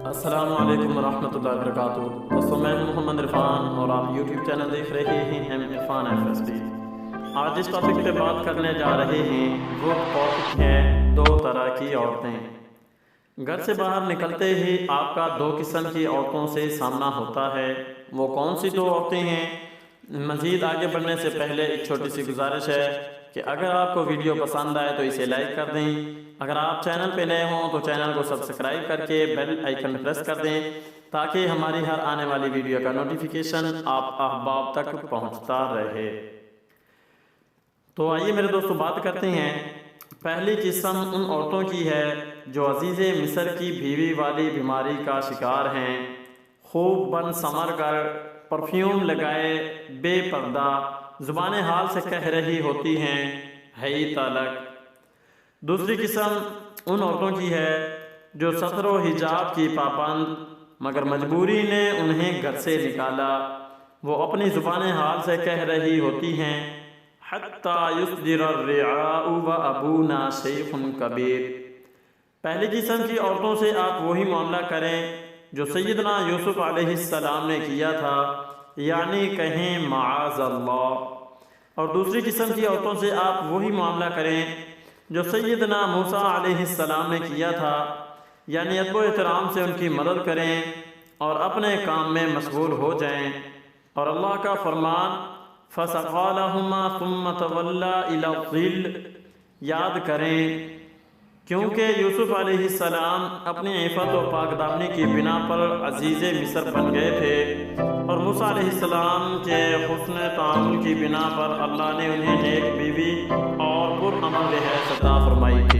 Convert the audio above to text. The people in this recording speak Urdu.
السلام علیکم ورحمۃ اللہ وبرکاتہ۔ دوستوں میں ہوں محمد عرفان اور آپ یوٹیوب چینل دیکھ رہے ہیں عرفان FSD۔ آج اس ٹاپک پہ بات کرنے جا رہے ہیں، وہ ٹاپک ہے دو طرح کی عورتیں۔ گھر سے باہر نکلتے ہی آپ کا دو قسم کی عورتوں سے سامنا ہوتا ہے۔ وہ کون سی دو عورتیں ہیں؟ مزید آگے بڑھنے سے پہلے ایک چھوٹی سی گزارش ہے کہ اگر آپ کو ویڈیو پسند آئے تو اسے لائک کر دیں، اگر آپ چینل پہ نئے ہوں تو چینل کو سبسکرائب کر کے بیل آئیکن پریس کر دیں تاکہ ہماری ہر آنے والی ویڈیو کا نوٹیفیکیشن آپ احباب تک پہنچتا رہے۔ تو آئیے میرے دوستو بات کرتے ہیں۔ پہلی قسم ان عورتوں کی ہے جو عزیز مصر کی بیوی والی بیماری کا شکار ہیں، خوب بن سمر کر پرفیوم لگائے بے پردہ زبان حال سے کہہ رہی ہوتی ہیں ہی تلک۔ دوسری قسم ان عورتوں کی ہے جو ستر و حجاب کی پابند مگر مجبوری نے انہیں گھر سے نکالا۔ وہ اپنی زبان حال سے کہہ رہی ہوتی ہیں حتی یصدر الرعاء و ابونا شیخ کبیر۔ پہلی قسم کی عورتوں سے آپ وہی معاملہ کریں جو سیدنا یوسف علیہ السلام نے کیا تھا، یعنی کہیں معاذ اللہ۔ اور دوسری قسم کی عورتوں سے آپ وہی معاملہ کریں جو سیدنا موسیٰ علیہ السلام نے کیا تھا، یعنی ادب و احترام سے ان کی مدد کریں اور اپنے کام میں مشغول ہو جائیں۔ اور اللہ کا فرمان فَسَقَىٰ لَهُمَا ثُمَّ تَوَلَّىٰ إِلَى الظِّلِّ یاد کریں، کیونکہ یوسف علیہ السلام اپنی عفت و پاک دامنی کی بنا پر عزیز مصر بن گئے تھے، اور موسیٰ علیہ السلام کے حسن تعامل کی بنا پر اللہ نے انہیں نیک بیوی اور پرامن رہائش عطا فرمائی تھی۔